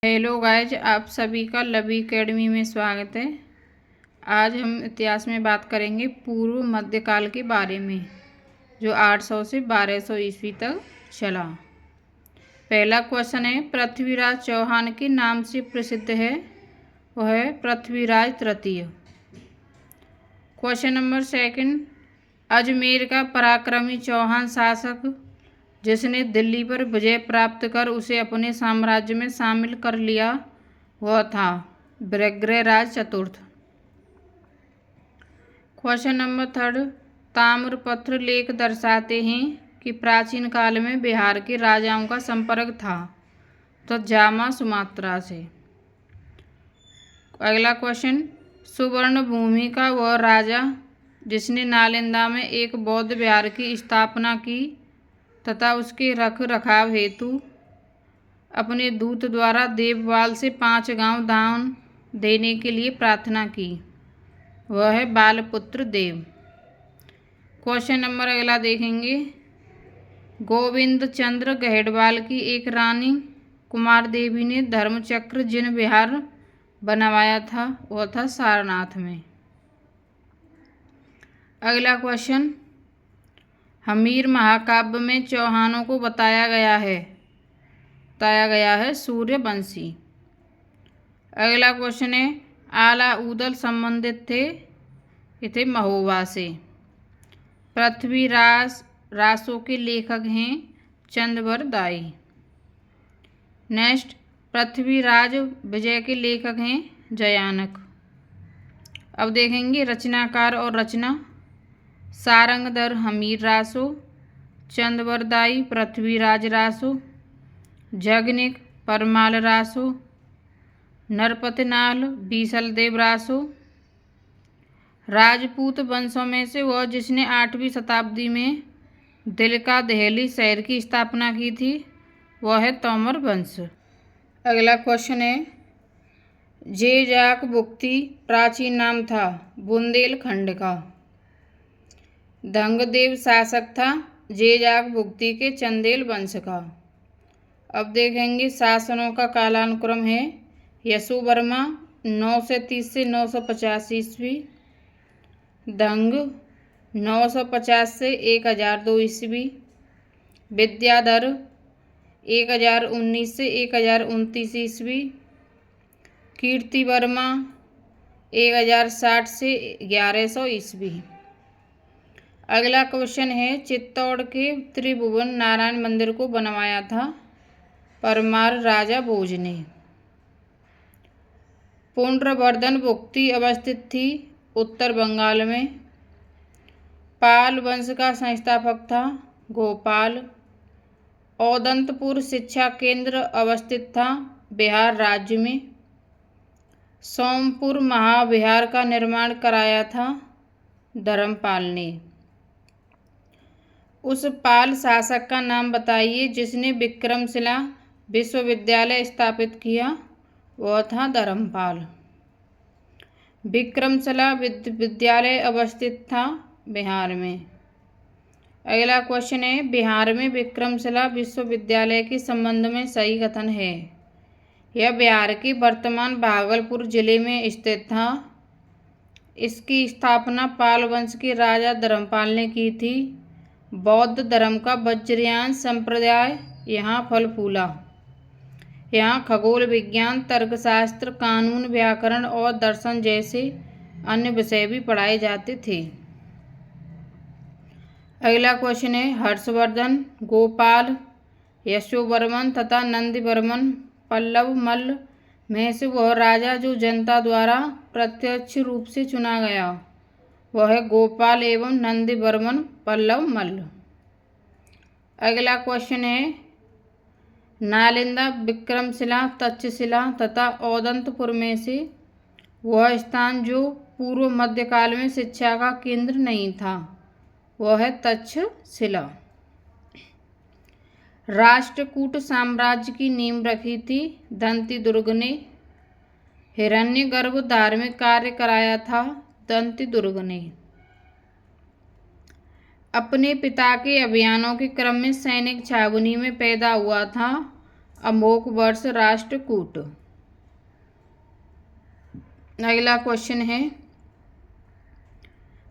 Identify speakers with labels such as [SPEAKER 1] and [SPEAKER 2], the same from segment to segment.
[SPEAKER 1] Hello guys, आप सभी का लवी एकेडमी में स्वागत है। आज हम इतिहास में बात करेंगे पूर्व मध्यकाल के बारे में, जो 800 से 1200 ईस्वी तक चला। पहला क्वेश्चन है, पृथ्वीराज चौहान के नाम से प्रसिद्ध है, वह है पृथ्वीराज तृतीय। क्वेश्चन नंबर सेकंड, अजमेर का पराक्रमी चौहान शासक जिसने दिल्ली पर विजय प्राप्त कर उसे अपने साम्राज्य में शामिल कर लिया, वह था बृहद्रथ चतुर्थ। क्वेश्चन नंबर थर्ड, ताम्रपत्र लेख दर्शाते हैं कि प्राचीन काल में बिहार के राजाओं का संपर्क था तो जामा सुमात्रा से। अगला क्वेश्चन, सुवर्ण भूमि का वह राजा जिसने नालंदा में एक बौद्ध विहार की स्थापना की तथा उसके रख रखाव हेतु अपने दूत द्वारा देवपाल से 5 गांव दान देने के लिए प्रार्थना की, वह है बालपुत्र देव। क्वेश्चन नंबर अगला देखेंगे, गोविंद चंद्र गहेड़वाल की एक रानी कुमार देवी ने धर्मचक्र जिन विहार बनवाया था, वह था सारनाथ में। अगला क्वेश्चन, हमीर महाकाव्य में चौहानों को बताया गया है सूर्यवंशी। अगला क्वेश्चन है, आला ऊदल संबंधित थे, ये थे महोबा से। पृथ्वीराज रासों के लेखक हैं चंद्रवरदाई। नेक्स्ट, पृथ्वीराज विजय के लेखक हैं जयानक। अब देखेंगे रचनाकार और रचना। सारंगधर हमीर रासो, चंद्रवरदाई पृथ्वीराज रासो, जगनिक परमाल रासो, नरपतनाल बीसलदेव रासो। राजपूत वंशों में से वह जिसने 8वीं शताब्दी में दिलका दहली शहर की स्थापना की थी, वह है तोमर वंश। अगला क्वेश्चन है, जेजाक बुक्ति प्राचीन नाम था बुंदेलखंड का। धंगदेव शासक था जेजाक बुक्ति के चंदेल वंश का। अब देखेंगे शासनों का कालानुक्रम है, यशोवर्मा 930 से 950 ईस्वी, धंग 950 से 1002 ईस्वी, विद्याधर 1019 से 1029 ईस्वी, कीर्तिवर्मा 1060 से 1100 ईस्वी। अगला क्वेश्चन है, चित्तौड़ के त्रिभुवन नारायण मंदिर को बनवाया था परमार राजा भोज ने। पुंड्रवर्धन भुक्ति अवस्थित थी उत्तर बंगाल में। पाल वंश का संस्थापक था गोपाल। औदंतपुर शिक्षा केंद्र अवस्थित था बिहार राज्य में। सोमपुर महाविहार का निर्माण कराया था धर्मपाल ने। उस पाल शासक का नाम बताइए जिसने विक्रमशिला विश्वविद्यालय स्थापित किया, वह था धर्मपाल। विक्रमशिला विद्यालय अवस्थित था बिहार में। अगला क्वेश्चन है, बिहार में विक्रमशिला विश्वविद्यालय के संबंध में सही कथन है। यह बिहार के वर्तमान भागलपुर जिले में स्थित था। इसकी स्थापना पाल वंश के राजा धर्मपाल ने की थी। बौद्ध धर्म का वज्रयान संप्रदाय यहाँ फल फूला। यहाँ खगोल विज्ञान, तर्कशास्त्र, कानून, व्याकरण और दर्शन जैसे अन्य विषय भी पढ़ाए जाते थे। अगला क्वेश्चन है, हर्षवर्धन, गोपाल, यशोवर्मन तथा नंदीवर्मन पल्लव मल्ल में से वह राजा जो जनता द्वारा प्रत्यक्ष रूप से चुना गया, वह है गोपाल एवं नंदीवर्मन पल्लव मल्ल। अगला क्वेश्चन है, नालंदा, विक्रमशिला, तक्षशिला तथा औदंतपुर में से वह स्थान जो पूर्व मध्यकाल में शिक्षा का केंद्र नहीं था, वह है तक्षशिला। राष्ट्रकूट साम्राज्य की नींव रखी थी दंतीदुर्ग ने। हिरण्यगर्भ धार्मिक कार्य कराया था दंतीदुर्ग ने। अपने पिता के अभियानों के क्रम में सैनिक छावनी में पैदा हुआ था अमोघ वर्ष राष्ट्रकूट। अगला क्वेश्चन है,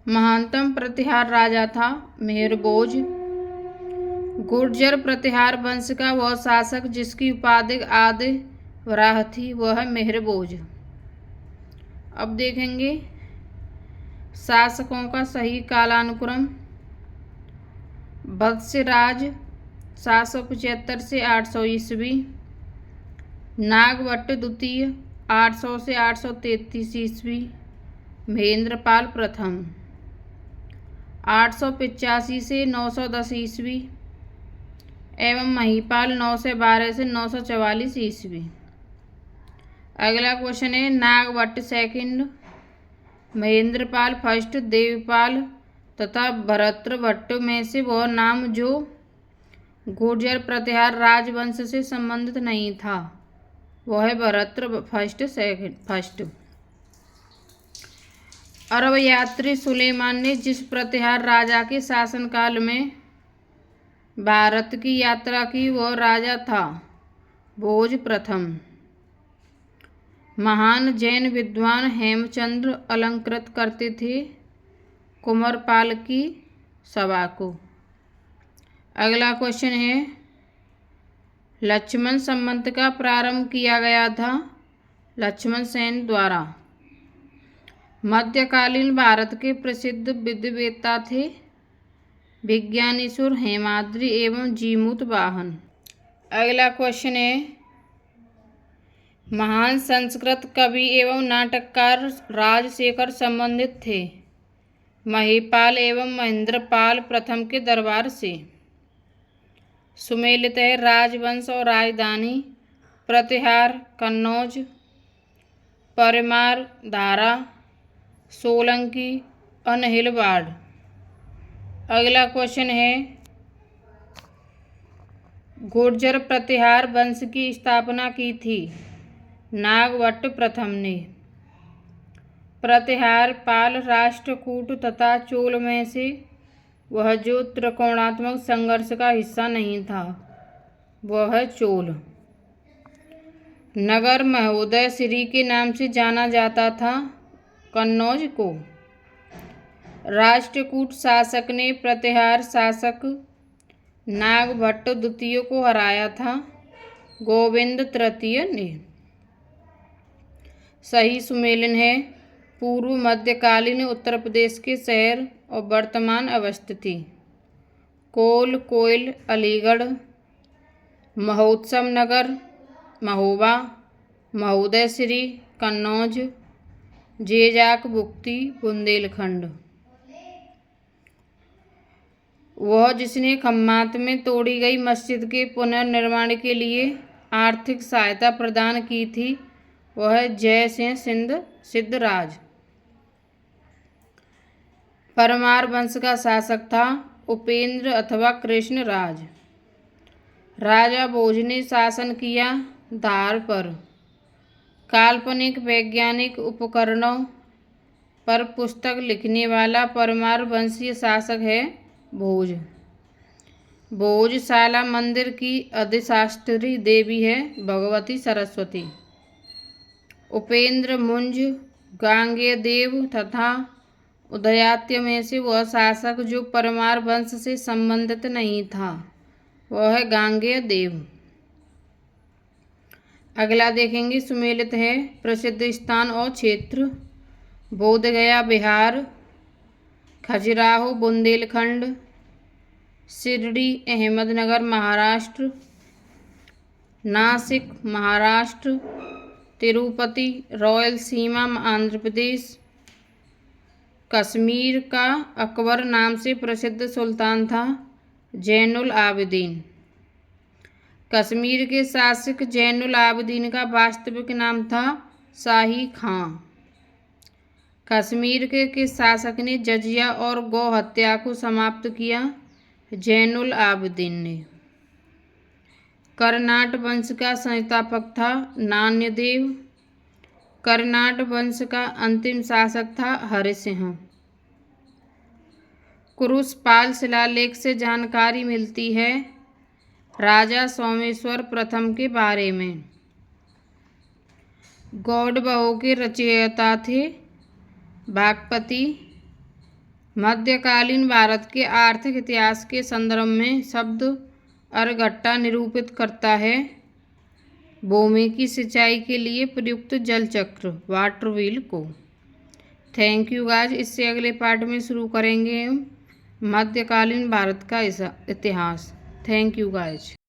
[SPEAKER 1] महानतम प्रतिहार राजा था मेहरभोज। गुर्जर प्रतिहार वंश का वह शासक जिसकी उपाधि आदि वराह थी वह मेहरभोज। अब देखेंगे शासकों का सही कालानुक्रम। वत्सराज 775 से 800 ईस्वी, नागभट्ट द्वितीय 800 से 833 ईस्वी, महेंद्रपाल प्रथम 885 से 910 ईस्वी एवं महिपाल 912 से 944 ईस्वी। अगला क्वेश्चन है, नागभट्ट सेकंड, महेंद्रपाल फर्स्ट, देवपाल तथा भरतृभट्ट में से वह नाम जो गुर्जर प्रतिहार राजवंश से संबंधित नहीं था वह है भरतृ फर्स्ट। अरब यात्री सुलेमान ने जिस प्रतिहार राजा के शासनकाल में भारत की यात्रा की वह राजा था भोज प्रथम। महान जैन विद्वान हेमचंद्र अलंकृत करते थे कुमारपाल की सभा को। अगला क्वेश्चन है, लक्ष्मण संबंध का प्रारंभ किया गया था लक्ष्मण सेन द्वारा। मध्यकालीन भारत के प्रसिद्ध विद्ववेत्ता थे विज्ञानेश्वर हेमाद्रि एवं जीमूत वाहन। अगला क्वेश्चन है, महान संस्कृत कवि एवं नाटककार राजशेखर संबंधित थे महिपाल एवं महेंद्रपाल प्रथम के दरबार से। सुमेलित है राजवंश और राजधानी, प्रतिहार कन्नौज, परमार धारा, सोलंकी, अनहिलवाड़। अगला क्वेश्चन है, गुर्जर प्रतिहार वंश की स्थापना की थी नागभट्ट प्रथम ने। प्रतिहार पाल राष्ट्रकूट तथा चोल में से वह जो त्रिकोणात्मक संघर्ष का हिस्सा नहीं था वह है चोल। नगर महोदय श्री के नाम से जाना जाता था कन्नौज को। राष्ट्रकूट शासक ने प्रतिहार शासक नागभट्ट द्वितीय को हराया था गोविंद तृतीय ने। सही सुमेलन है, पूर्व मध्यकालीन उत्तर प्रदेश के शहर और वर्तमान अवस्थिति कोल कोयल अलीगढ़, महोत्सव नगर महोबा, महोदय श्री कन्नौज, जेजाक बुक्ति बुंदेलखंड। वह जिसने खम्मात में तोड़ी गई मस्जिद के पुनर्निर्माण के लिए आर्थिक सहायता प्रदान की थी वह जय सिंह सिद्धराज। परमार वंश का शासक था उपेंद्र अथवा कृष्ण राज। राजा भोज ने शासन किया धार पर। काल्पनिक वैज्ञानिक उपकरणों पर पुस्तक लिखने वाला परमार वंशीय शासक है भोज। भोजशाला मंदिर की अधिशास्त्री देवी है भगवती सरस्वती। उपेंद्र मुंज गांगेय देव तथा उदयात्य में से वह शासक जो परमार वंश से संबंधित नहीं था वह है गांगेय देव। अगला देखेंगे, सुमेलित है प्रसिद्ध स्थान और क्षेत्र बोधगया बिहार, खजुराहो बुंदेलखंड, शिरडी अहमदनगर महाराष्ट्र, नासिक महाराष्ट्र, तिरुपति रायलसीमा आंध्र प्रदेश। कश्मीर का अकबर नाम से प्रसिद्ध सुल्तान था जैनुल आबिदीन। कश्मीर के शासक जैनुल आबिदीन का वास्तविक नाम था शाही खां। कश्मीर के किस शासक ने जजिया और गौ हत्या को समाप्त किया? जैनुल आबिदीन ने। कर्नाट वंश का संस्थापक था नान्यदेव। कर्नाट वंश का अंतिम शासक था हरिसिंह। कुरुश पाल शिलालेख से जानकारी मिलती है राजा सोमेश्वर प्रथम के बारे में। गौड़बहु के रचयिता थे वाग्भटी। मध्यकालीन भारत के आर्थिक इतिहास के संदर्भ में शब्द अर्घट्टा निरूपित करता है भूमि की सिंचाई के लिए प्रयुक्त जल चक्र वाटर व्हील को। Thank you guys. इससे अगले पार्ट में शुरू करेंगे मध्यकालीन भारत का इतिहास। Thank you guys.